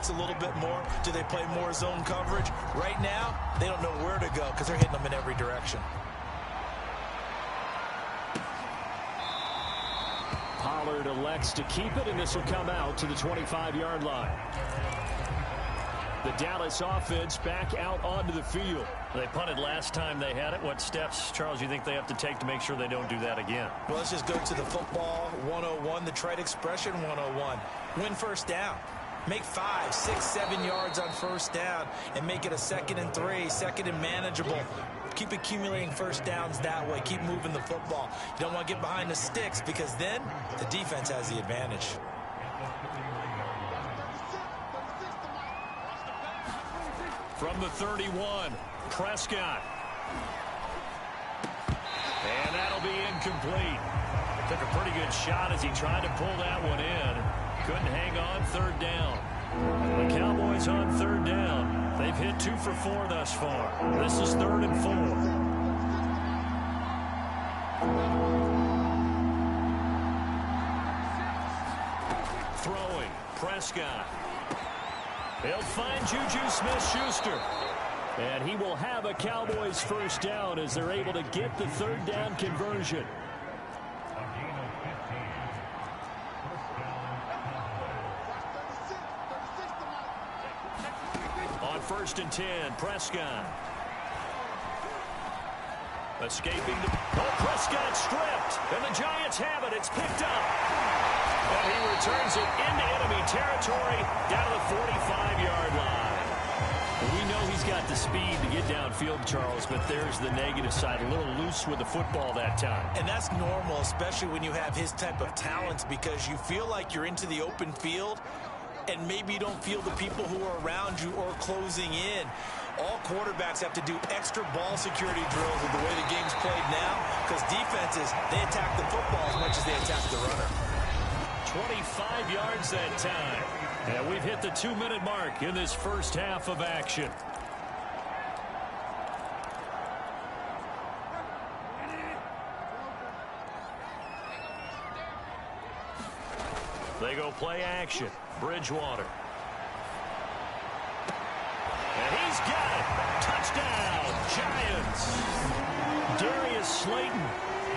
blitz a little bit more? Do they play more zone coverage? Right now, they don't know where to go because they're hitting them in every direction. Pollard elects to keep it, and this will come out to the 25-yard line. The Dallas offense back out onto the field. They punted last time they had it. What steps, Charles, you think they have to take to make sure they don't do that again? Well, let's just go to the football 101, the trade expression 101. Win first down. Make 5, 6, 7 yards on first down and make it a 2nd and 3, 2nd and manageable. Keep accumulating first downs that way. Keep moving the football. You don't want to get behind the sticks because then the defense has the advantage. From the 31, Prescott. And that'll be incomplete. Took a pretty good shot as he tried to pull that one in. Couldn't hang on, 3rd down. The Cowboys on 3rd down. They've hit 2 for 4 thus far. This is 3rd and 4. Throwing, Prescott. He'll find Juju Smith-Schuster. And he will have a Cowboys first down as they're able to get the 3rd down conversion. On 1st and 10, Prescott. Escaping the... Oh, Prescott stripped. And the Giants have it. It's picked up. And he returns it into enemy territory down to the 45-yard line. We know he's got the speed to get downfield, Charles, but there's the negative side. A little loose with the football that time. And that's normal, especially when you have his type of talents, because you feel like you're into the open field and maybe you don't feel the people who are around you or closing in. All quarterbacks have to do extra ball security drills with the way the game's played now, because defenses, they attack the football as much as they attack the runner. 25 yards that time. And we've hit the 2-minute mark in this first half of action. They go play action. Bridgewater. And he's got it. Touchdown, Giants. Darius Slayton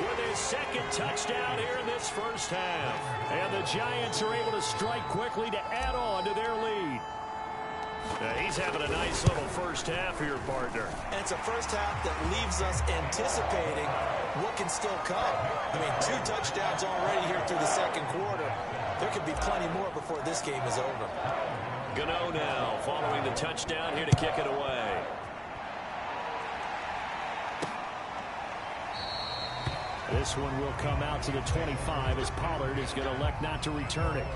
with his 2nd touchdown here in this first half. And the Giants are able to strike quickly to add on to their lead. He's having a nice little first half here, partner. And it's a first half that leaves us anticipating what can still come. I mean, 2 touchdowns already here through the 2nd quarter. There could be plenty more before this game is over. Gano now following the touchdown here to kick it away. This one will come out to the 25 as Pollard is going to elect not to return it.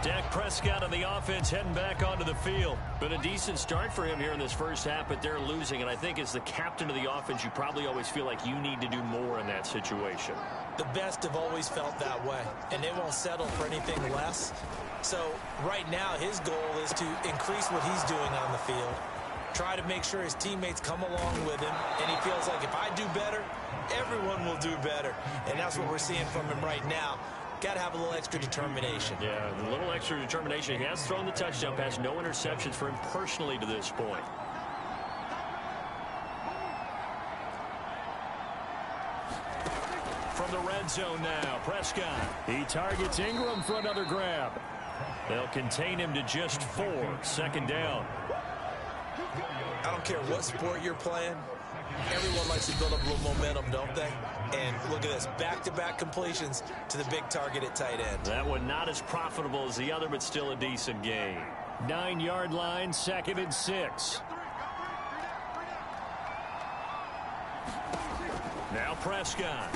Dak Prescott on the offense heading back onto the field. Been a decent start for him here in this first half, but they're losing. And I think as the captain of the offense, you probably always feel like you need to do more in that situation. The best have always felt that way, and they won't settle for anything less. So right now his goal is to increase what he's doing on the field. Try to make sure his teammates come along with him, and he feels like if I do better, everyone will do better. And that's what we're seeing from him right now. Got to have a little extra determination. Yeah, a little extra determination. He has thrown the touchdown pass. No interceptions for him personally to this point. From the red zone now, Prescott. He targets Ingram for another grab. They'll contain him to just 4. 2nd down. I don't care what sport you're playing. Everyone likes to build up a little momentum, don't they? And look at this, back-to-back completions to the big target at tight end. That one not as profitable as the other, but still a decent game. 9-yard line, 2nd and 6. Now Prescott.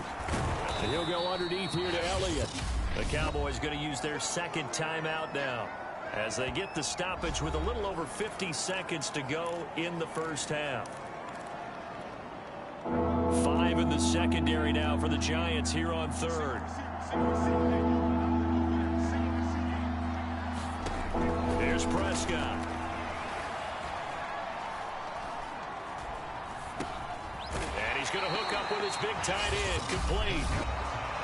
He'll go underneath here to Elliott. The Cowboys going to use their 2nd timeout now as they get the stoppage with a little over 50 seconds to go in the first half. 5 in the secondary now for the Giants here on 3rd. Here's Prescott. And he's going to hook up with his big tight end, complete.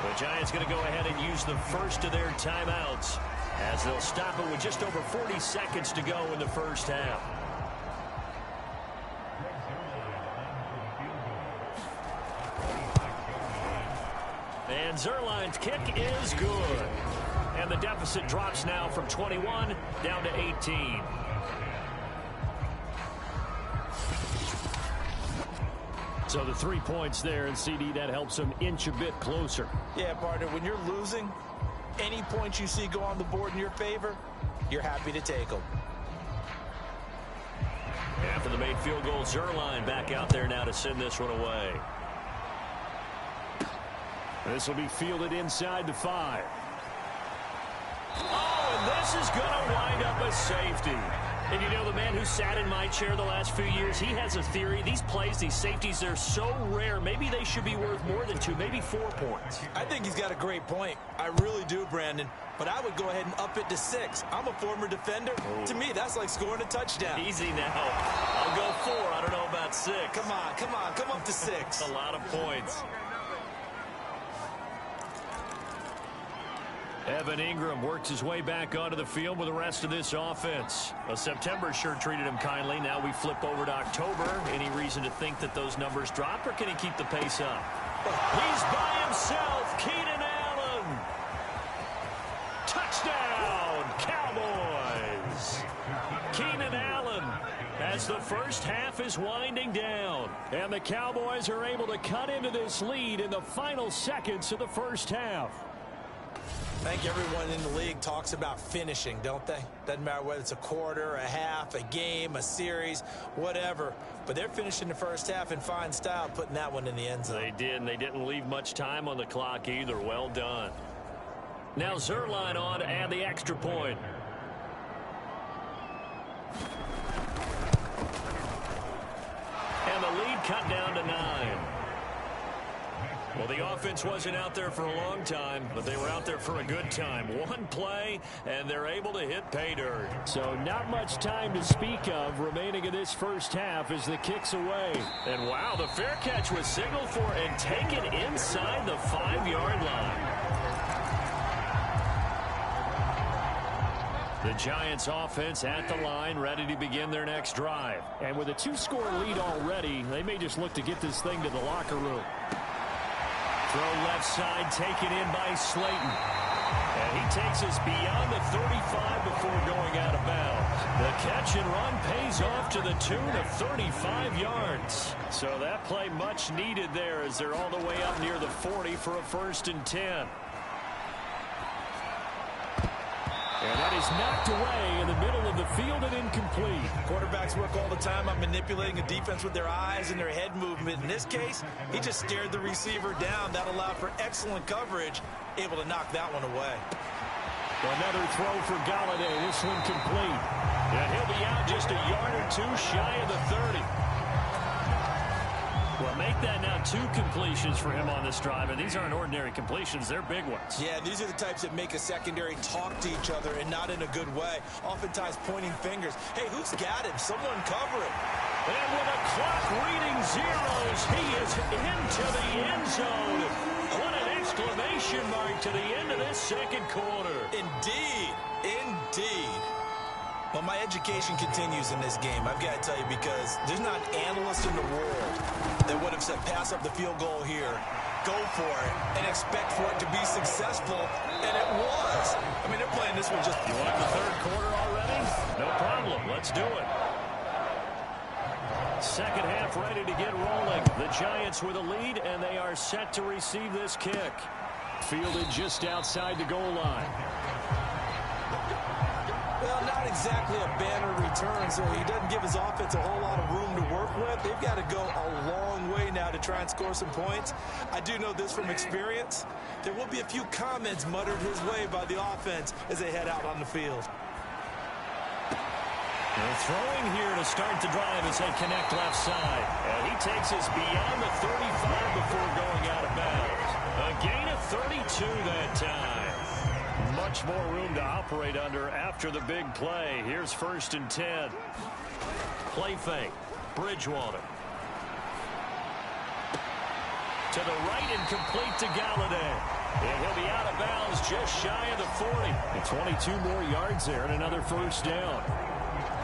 The Giants going to go ahead and use the first of their timeouts as they'll stop it with just over 40 seconds to go in the first half. And Zerline's kick is good. And the deficit drops now from 21 down to 18. So the 3 points there, and CD, that helps them inch a bit closer. Yeah, partner, when you're losing, any points you see go on the board in your favor, you're happy to take them. After the made field goal, Zerline back out there now to send this one away. This will be fielded inside the 5. Oh, and this is going to wind up a safety. And you know, the man who sat in my chair the last few years, he has a theory. These plays, these safeties, they're so rare. Maybe they should be worth more than 2, maybe 4 points. I think he's got a great point. I really do, Brandon. But I would go ahead and up it to 6. I'm a former defender. Oh. To me, that's like scoring a touchdown. Easy now. I'll go 4. I don't know about 6. Come on. Come up to 6. A lot of points. Evan Ingram works his way back onto the field with the rest of this offense. Well, September sure treated him kindly. Now we flip over to October. Any reason to think that those numbers drop, or can he keep the pace up? He's by himself. Keenan Allen. Touchdown, Cowboys. Keenan Allen as the first half is winding down. And the Cowboys are able to cut into this lead in the final seconds of the first half. I think everyone in the league talks about finishing, don't they? Doesn't matter whether it's a quarter, a half, a game, a series, whatever. But they're finishing the first half in fine style, putting that one in the end zone. They did, and they didn't leave much time on the clock either. Well done. Now Zerline on to add the extra point. And the lead cut down to 9. Well, the offense wasn't out there for a long time, but they were out there for a good time. One play, and they're able to hit pay dirt. So not much time to speak of remaining in this first half as the kick's away. And wow, the fair catch was signaled for and taken inside the 5-yard line. The Giants offense at the line, ready to begin their next drive. And with a 2-score lead already, they may just look to get this thing to the locker room. Throw left side, taken in by Slayton. And he takes us beyond the 35 before going out of bounds. The catch and run pays off to the tune of 35 yards. So that play much needed there as they're all the way up near the 40 for a 1st and 10. And that is knocked away in the middle of the field and incomplete. Quarterbacks work all the time on manipulating a defense with their eyes and their head movement. In this case, he just stared the receiver down. That allowed for excellent coverage, able to knock that one away. Another throw for Galladay. This one complete. And he'll be out just a yard or 2 shy of the 30. Well, make that now 2 completions for him on this drive, and these aren't ordinary completions. They're big ones. Yeah, these are the types that make a secondary talk to each other, and not in a good way. Oftentimes pointing fingers. Hey, who's got him? Someone cover it. And with a clock reading zeros, he is into the end zone. What an exclamation mark to the end of this second quarter. Indeed. Indeed. Well, my education continues in this game, I've got to tell you, because there's not an analyst in the world that would have said pass up the field goal here, go for it, and expect for it to be successful, and it was. I mean, they're playing this one just... You want the third quarter already? No problem. Let's do it. Second half ready to get rolling. The Giants with a lead, and they are set to receive this kick. Fielded just outside the goal line. Well, not exactly a banner return, so he doesn't give his offense a whole lot of room to work with. They've got to go a long way now to try and score some points. I do know this from experience. There will be a few comments muttered his way by the offense as they head out on the field. They're throwing here to start the drive as they connect left side. And he takes us beyond the 35 before going out of bounds. A gain of 32 that time. Much more room to operate under after the big play. Here's 1st and 10. Play fake. Bridgewater. To the right and complete to Galladay. And he'll be out of bounds just shy of the 40. And 22 more yards there and another first down.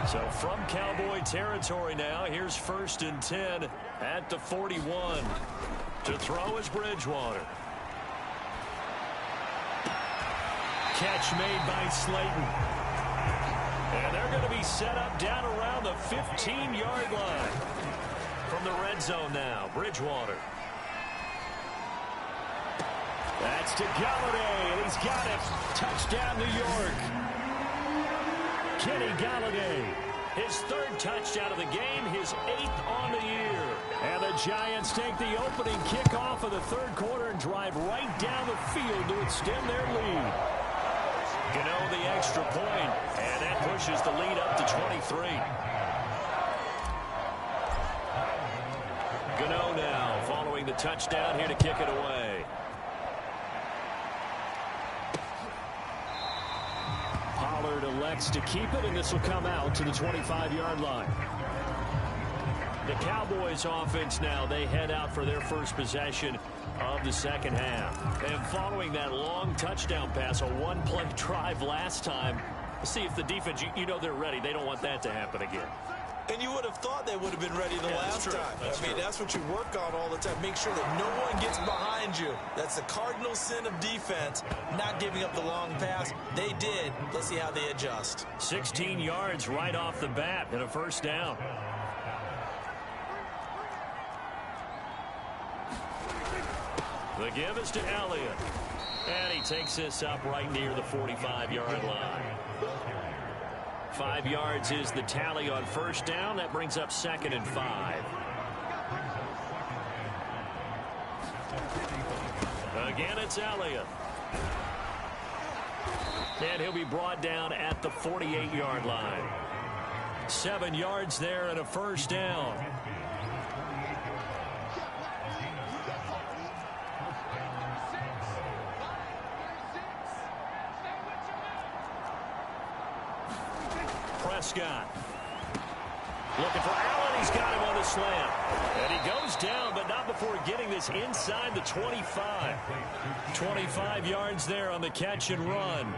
So from Cowboy territory now, here's 1st and 10 at the 41. To throw is Bridgewater. Catch made by Slayton. And they're going to be set up down around the 15-yard line. From the red zone now, Bridgewater. That's to Galladay, and he's got it. Touchdown, New York. Kenny Galladay, his 3rd touchdown of the game, his 8th on the year. And the Giants take the opening kickoff of the 3rd quarter and drive right down the field to extend their lead. Gano the extra point, and that pushes the lead up to 23. Gano now following the touchdown here to kick it away. Pollard elects to keep it, and this will come out to the 25-yard line. The Cowboys offense now, they head out for their first possession of the second half. And following that long touchdown pass, a one-play drive last time, see if the defense, you know they're ready. They don't want that to happen again. And you would have thought they would have been ready the last time. I mean, that's what you work on all the time. Make sure that no one gets behind you. That's the cardinal sin of defense, not giving up the long pass. They did. Let's see how they adjust. 16 yards right off the bat and a first down. The give is to Elliott. And he takes this up right near the 45-yard line. 5 yards is the tally on first down. That brings up 2nd and 5. Again, it's Elliott. And he'll be brought down at the 48-yard line. 7 yards there and a first down. Prescott. Looking for Allen. He's got him on the slant. And he goes down, but not before getting this inside the 25. 25 yards there on the catch and run.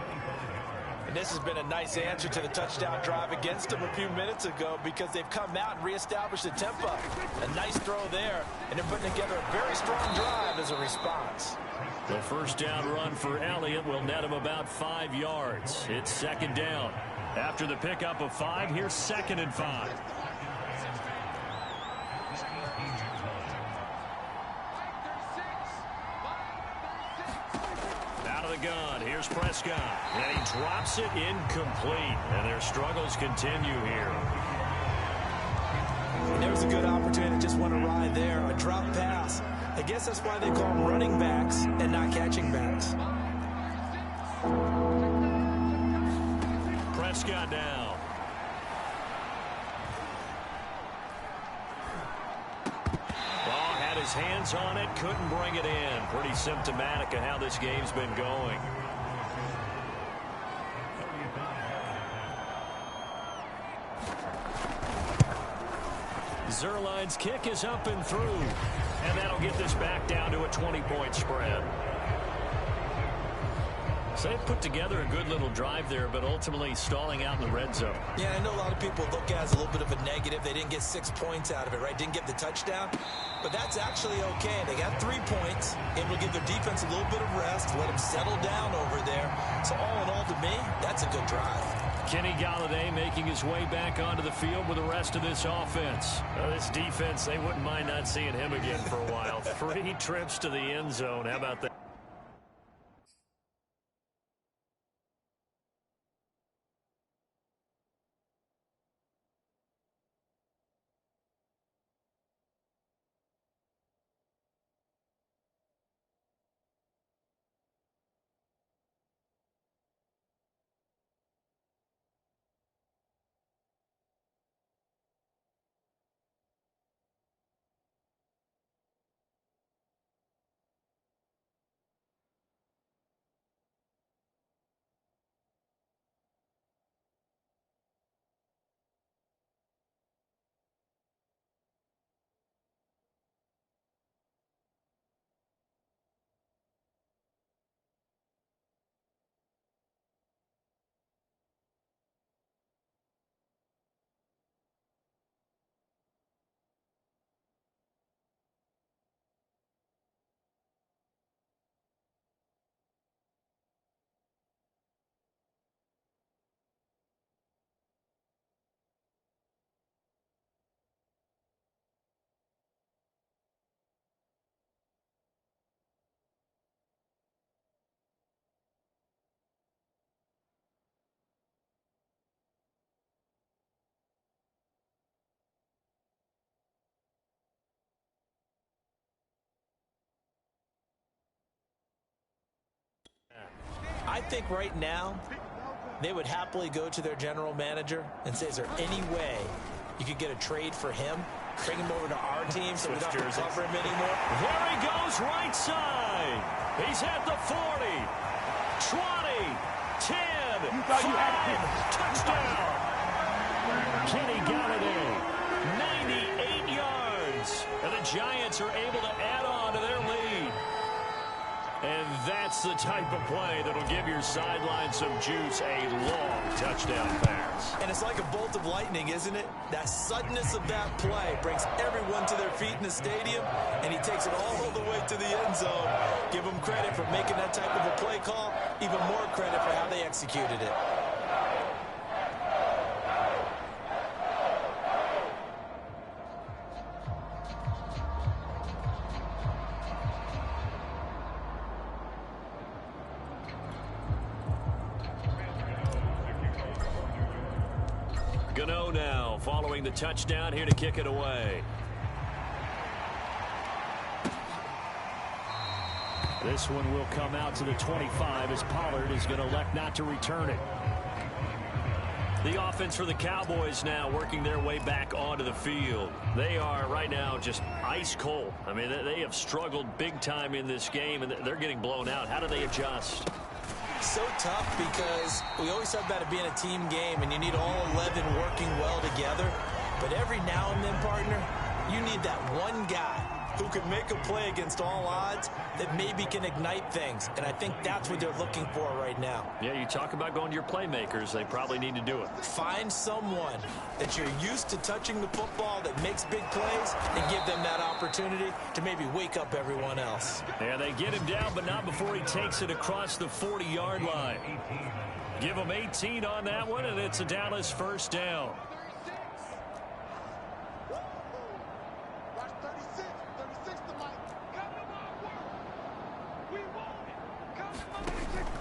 And this has been a nice answer to the touchdown drive against them a few minutes ago because they've come out and reestablished the tempo. A nice throw there, and they're putting together a very strong drive as a response. The first down run for Elliott will net him about 5 yards. It's 2nd down. After the pickup of 5, here's 2nd and 5. Out of the gun, here's Prescott. And he drops it incomplete. And their struggles continue here. And there was a good opportunity, just want to ride there. A drop pass. I guess that's why they call them running backs and not catching backs. Prescott now. Ball had his hands on it, couldn't bring it in. Pretty symptomatic of how this game's been going. Zerline's kick is up and through. And that'll get this back down to a 20-point spread. So they put together a good little drive there, but ultimately stalling out in the red zone. Yeah, I know a lot of people look at it as a little bit of a negative. They didn't get 6 points out of it, right? Didn't get the touchdown. But that's actually okay. They got 3 points. Able to give their defense a little bit of rest, let them settle down over there. So all in all, to me, that's a good drive. Kenny Galladay making his way back onto the field with the rest of this offense. Well, this defense, they wouldn't mind not seeing him again for a while. 3 trips to the end zone. How about that? think right now they would happily go to their general manager and say, is there any way you could get a trade for him? Bring him over to our team so we don't have to cover him anymore. There he goes, right side. He's at the 40, 20, 10, 5, touchdown. Kenny Galladay, 98 yards. And the Giants are able to add on to their lead. And that's the type of play that'll give your sideline some juice, a long touchdown pass. And it's like a bolt of lightning, isn't it? That suddenness of that play brings everyone to their feet in the stadium, and he takes it all the way to the end zone. Give him credit for making that type of a play call, even more credit for how they executed it. Gano now following the touchdown here to kick it away. This one will come out to the 25 as Pollard is going to elect not to return it. The offense for the Cowboys now working their way back onto the field. They are right now just ice cold. I mean, they have struggled big time in this game, and they're getting blown out. How do they adjust? So tough because we always talk about it being a team game and you need all 11 working well together. But every now and then, partner, you need that one guy who can make a play against all odds that maybe can ignite things. And I think that's what they're looking for right now. Yeah, you talk about going to your playmakers. They probably need to do it. Find someone that you're used to touching the football that makes big plays and give them that opportunity to maybe wake up everyone else. Yeah, they get him down, but not before he takes it across the 40-yard line. Give him 18 on that one, and it's a Dallas first down.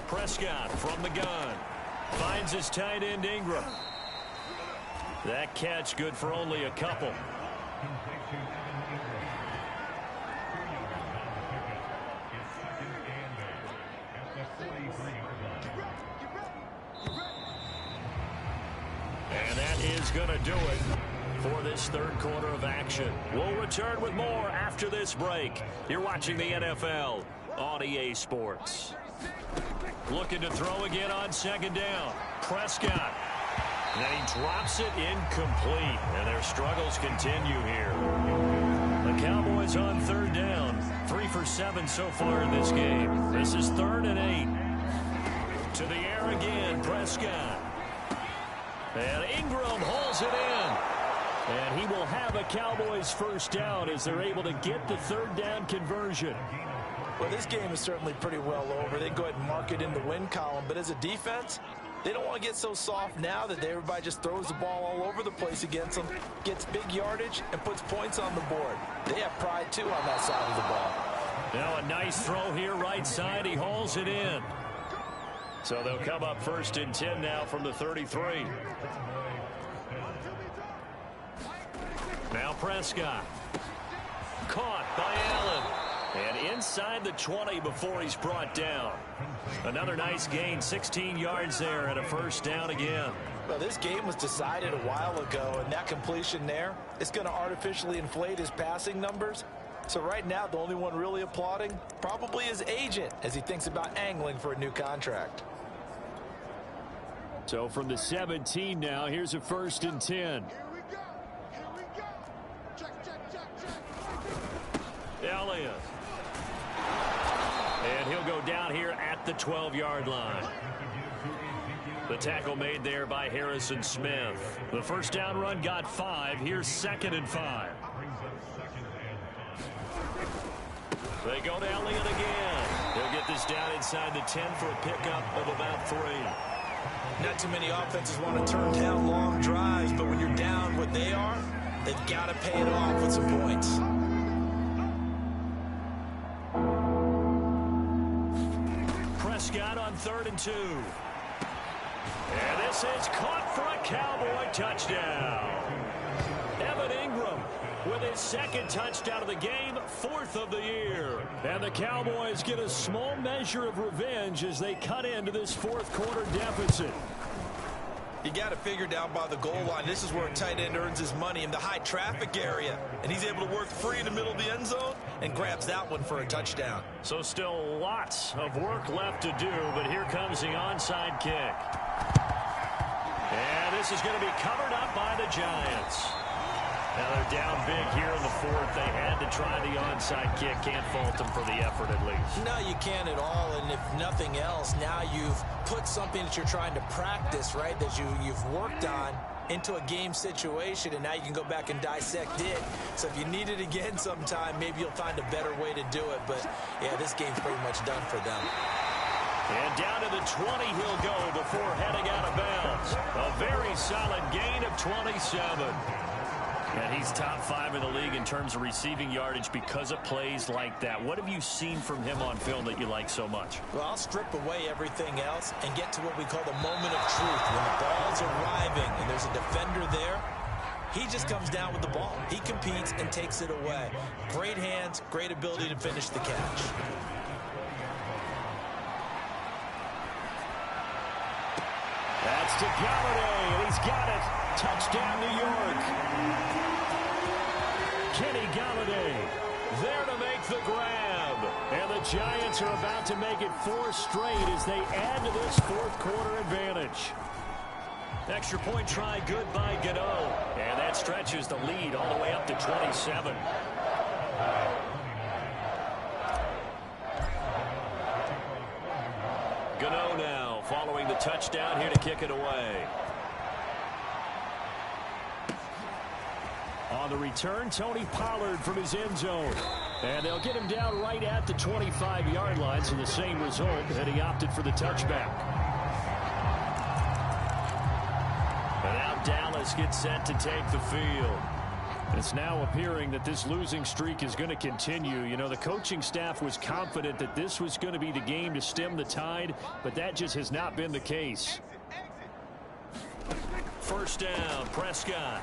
Prescott from the gun. Finds his tight end Ingram. That catch good for only a couple. And that is going to do it for this third quarter of action. We'll return with more after this break. You're watching the NFL on EA Sports. Looking to throw again on second down. Prescott. And then he drops it incomplete. And their struggles continue here. The Cowboys on third down. 3 for 7 so far in this game. This is 3rd and 8. To the air again, Prescott. And Ingram hauls it in. And he will have a Cowboys first down as they're able to get the third down conversion. Well, this game is certainly pretty well over. They can go ahead and mark it in the win column. But as a defense, they don't want to get so soft now that everybody just throws the ball all over the place against them, gets big yardage, and puts points on the board. They have pride, too, on that side of the ball. Now a nice throw here right side. He hauls it in. So they'll come up 1st and 10 now from the 33. Now Prescott. Caught by Allen. And inside the 20 before he's brought down. Another nice gain, 16 yards there and a first down again. Well, this game was decided a while ago, and that completion there is going to artificially inflate his passing numbers. So right now, the only one really applauding probably his agent as he thinks about angling for a new contract. So from the 17 now, here's a 1st and 10. Elliott. And he'll go down here at the 12-yard line. The tackle made there by Harrison Smith. The first down run got 5. Here's 2nd and 5. They go to Elliott again. They'll get this down inside the 10 for a pickup of about 3. Not too many offenses want to turn down long drives, but when you're down what they are, they've got to pay it off with some points. Prescott on 3rd and 2. And this is caught for a Cowboy touchdown. Evan Ingram with his second touchdown of the game, 4th of the year. And the Cowboys get a small measure of revenge as they cut into this 4th quarter deficit. You got to figure down by the goal line. This is where a tight end earns his money in the high traffic area. And he's able to work free in the middle of the end zone and grabs that one for a touchdown. So still lots of work left to do, but here comes the onside kick. And this is going to be covered up by the Giants. Now they're down big here in the 4th. They had to try the onside kick. Can't fault them for the effort at least. No, you can't at all. And if nothing else, now you've put something that you're trying to practice, right, that you've worked on into a game situation, and now you can go back and dissect it. So if you need it again sometime, maybe you'll find a better way to do it. But, yeah, this game's pretty much done for them. And down to the 20 he'll go before heading out of bounds. A very solid gain of 27. And he's top 5 in the league in terms of receiving yardage because of plays like that. What have you seen from him on film that you like so much? Well, I'll strip away everything else and get to what we call the moment of truth. When the ball's arriving and there's a defender there, he just comes down with the ball. He competes and takes it away. Great hands, great ability to finish the catch. That's to Galladay, and he's got it. Touchdown, New York. Kenny Galladay there to make the grab. And the Giants are about to make it 4 straight as they add to this 4th quarter advantage. Extra point try good by Gano. And that stretches the lead all the way up to 27. Gano now following the touchdown here to kick it away. On the return, Tony Pollard from his end zone. And they'll get him down right at the 25-yard line, so the same result, and he opted for the touchback. And now Dallas gets set to take the field. It's now appearing that this losing streak is going to continue. You know, the coaching staff was confident that this was going to be the game to stem the tide, but that just has not been the case. First down, Prescott.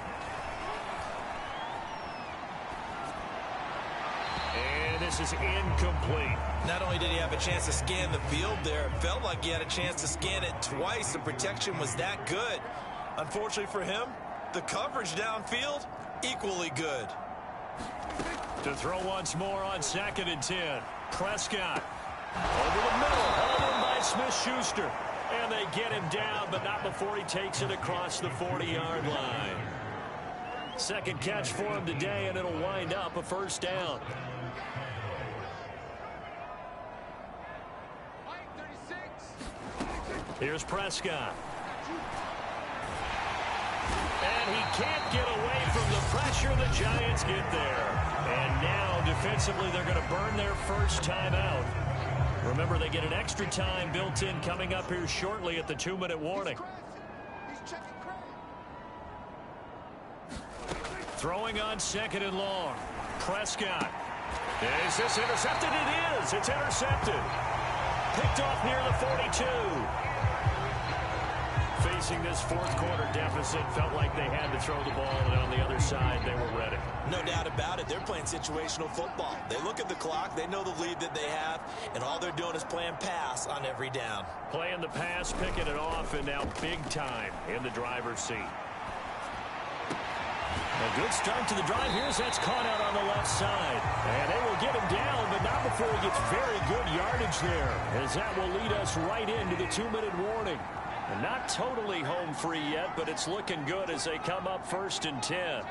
And this is incomplete. Not only did he have a chance to scan the field there, it felt like he had a chance to scan it twice. The protection was that good. Unfortunately for him, the coverage downfield, equally good. To throw once more on 2nd and 10. Prescott over the middle, hauled in by Smith-Schuster. And they get him down, but not before he takes it across the 40-yard line. Second catch for him today, and it'll wind up a first down. Here's Prescott. And he can't get away from the pressure. The Giants get there. And now, defensively, they're going to burn their first time out. Remember, they get an extra time built in coming up here shortly at the 2-minute warning. Throwing on 2nd and long. Prescott. Is this intercepted? It is. It's intercepted. Picked off near the 42. Facing this 4th quarter deficit, felt like they had to throw the ball, and on the other side, they were ready. No doubt about it. They're playing situational football. They look at the clock, they know the lead that they have, and all they're doing is playing pass on every down. Playing the pass, picking it off, and now big time in the driver's seat. A good start to the drive. Here's that's caught out on the left side. And they will get him down, but not before he gets very good yardage there, as that will lead us right into the 2-minute warning. And not totally home free yet, but it's looking good as they come up 1st and 10.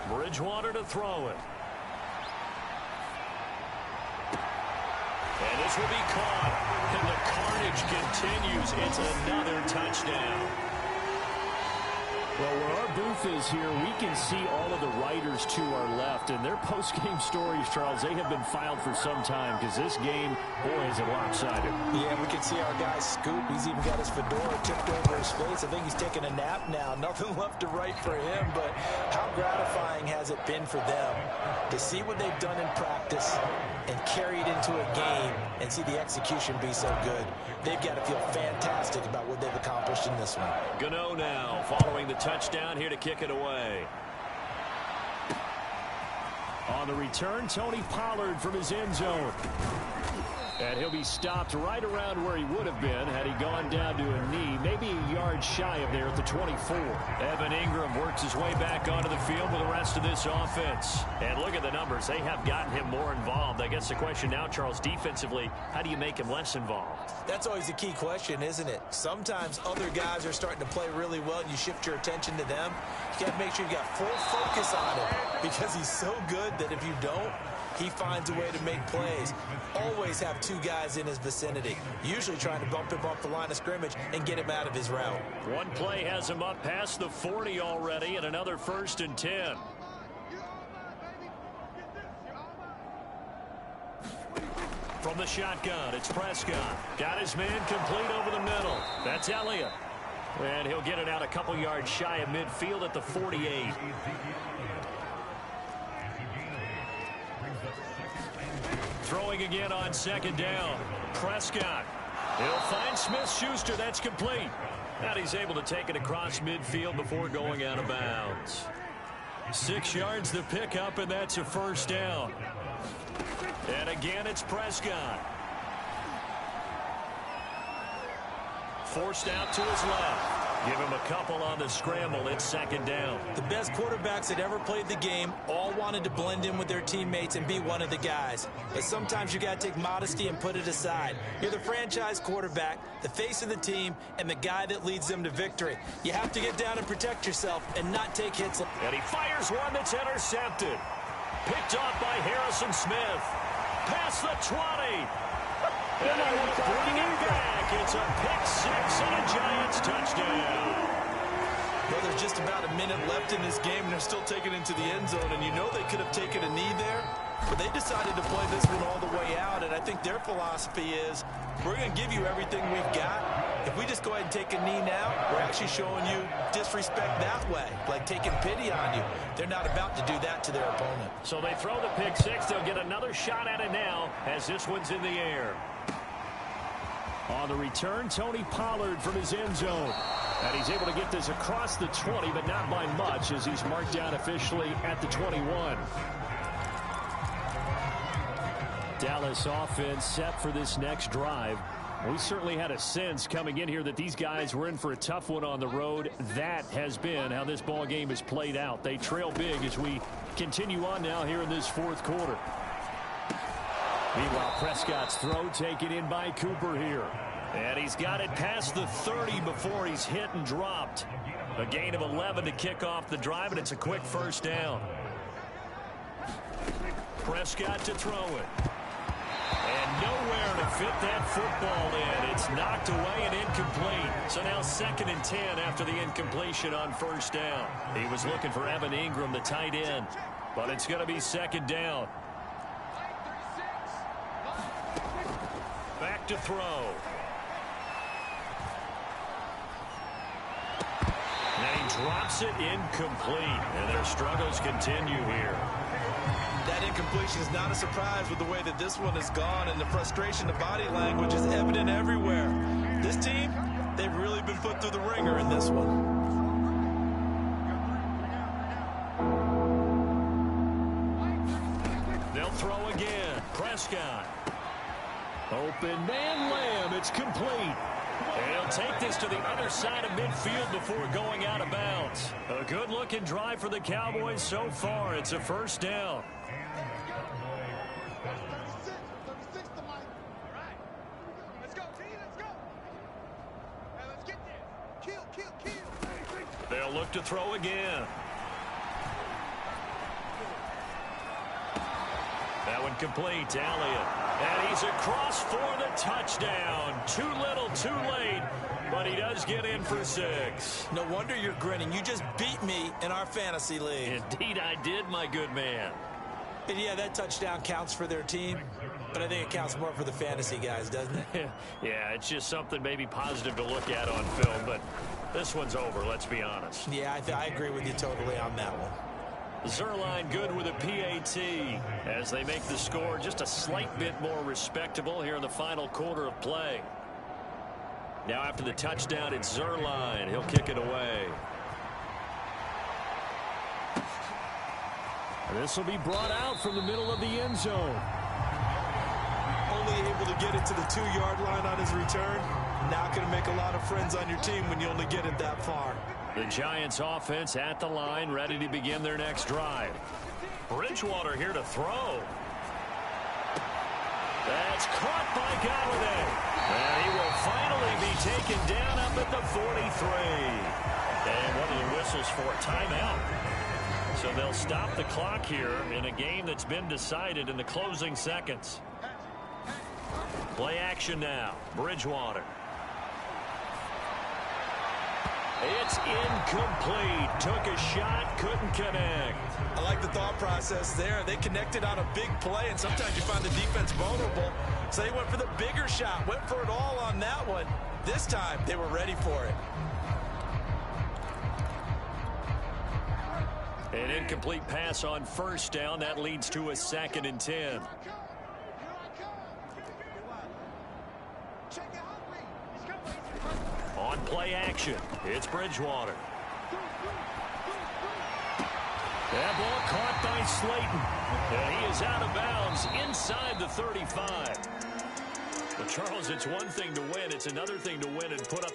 Bridgewater to throw it. And this will be caught. And the carnage continues. It's another touchdown. Well, where our booth is here, we can see all of the writers to our left. And their post-game stories, Charles, they have been filed for some time because this game, boy, is it lopsided. Yeah, we can see our guy Scoop. He's even got his fedora tipped over his face. I think he's taking a nap now. Nothing left to write for him, but how gratifying has it been for them to see what they've done in practice, and carry it into a game and see the execution be so good. They've got to feel fantastic about what they've accomplished in this one. Gano now following the touchdown here to kick it away. On the return, Tony Pollard from his end zone. And he'll be stopped right around where he would have been had he gone down to a knee, maybe a yard shy of there at the 24. Evan Ingram works his way back onto the field with the rest of this offense. And look at the numbers. They have gotten him more involved. I guess the question now, Charles, defensively, how do you make him less involved? That's always a key question, isn't it? Sometimes other guys are starting to play really well, and you shift your attention to them. You got to make sure you got full focus on him because he's so good that if you don't, he finds a way to make plays. Always have two guys in his vicinity, usually trying to bump him off the line of scrimmage and get him out of his route. One play has him up past the 40 already, and another 1st and 10. From the shotgun, it's Prescott. Got his man complete over the middle. That's Elliott. And he'll get it out a couple yards shy of midfield at the 48. Throwing again on 2nd down. Prescott. He'll find Smith-Schuster. That's complete. And he's able to take it across midfield before going out of bounds. 6 yards the pickup, and that's a 1st down. And again, it's Prescott. Forced out to his left. Give him a couple on the scramble. It's 2nd down. The best quarterbacks that ever played the game all wanted to blend in with their teammates and be one of the guys. But sometimes you got to take modesty and put it aside. You're the franchise quarterback, the face of the team, and the guy that leads them to victory. You have to get down and protect yourself and not take hits. And he fires one that's intercepted. Picked off by Harrison Smith. Past the 20. And they will bring it back. It's a pick-6 and a Giants touchdown. Well, there's just about a minute left in this game, and they're still taking it into the end zone. And you know they could have taken a knee there, but they decided to play this one all the way out. And I think their philosophy is, we're going to give you everything we've got. If we just go ahead and take a knee now, we're actually showing you disrespect that way, like taking pity on you. They're not about to do that to their opponent. So they throw the pick-6. They'll get another shot at it now as this one's in the air. On the return, Tony Pollard from his end zone. And he's able to get this across the 20, but not by much as he's marked down officially at the 21. Dallas offense set for this next drive. We certainly had a sense coming in here that these guys were in for a tough one on the road. That has been how this ball game has played out. They trail big as we continue on now here in this 4th quarter. Meanwhile, Prescott's throw taken in by Cooper here. And he's got it past the 30 before he's hit and dropped. A gain of 11 to kick off the drive, and it's a quick 1st down. Prescott to throw it. And nowhere to fit that football in. It's knocked away and incomplete. So now 2nd and 10 after the incompletion on 1st down. He was looking for Evan Ingram, the tight end. But it's going to be 2nd down. Back to throw. And he drops it incomplete. And their struggles continue here. That incompletion is not a surprise with the way that this one has gone, and the frustration, the body language is evident everywhere. This team, they've really been put through the ringer in this one. They'll throw again. Prescott. Open man, Lamb. It's complete. And he'll take this to the other side of midfield before going out of bounds. A good-looking drive for the Cowboys so far. It's a 1st down. They'll look to throw again. That one complete to Elliott. And he's across for the touchdown. Too little, too late. But he does get in for 6. No wonder you're grinning. You just beat me in our fantasy league. Indeed I did, my good man. And yeah, that touchdown counts for their team, but I think it counts more for the fantasy guys, doesn't it? Yeah, it's just something maybe positive to look at on film, but this one's over, let's be honest. Yeah, I agree with you totally on that one. Zerline good with a PAT as they make the score just a slight bit more respectable here in the final quarter of play. Now after the touchdown, it's Zerline. He'll kick it away. This will be brought out from the middle of the end zone. Only able to get it to the 2-yard line on his return. Not going to make a lot of friends on your team when you only get it that far. The Giants offense at the line, ready to begin their next drive. Bridgewater here to throw. That's caught by Galladay. And he will finally be taken down up at the 43. And one of the whistles for a timeout. So they'll stop the clock here in a game that's been decided in the closing seconds. Play action now. Bridgewater. It's incomplete. Took a shot, couldn't connect. I like the thought process there. They connected on a big play, and sometimes you find the defense vulnerable. So they went for the bigger shot, went for it all on that one. This time, they were ready for it. An incomplete pass on first down. That leads to a 2nd and 10. On play action, it's Bridgewater. That ball caught by Slayton. And he is out of bounds inside the 35. But Charles, it's one thing to win. It's another thing to win and put up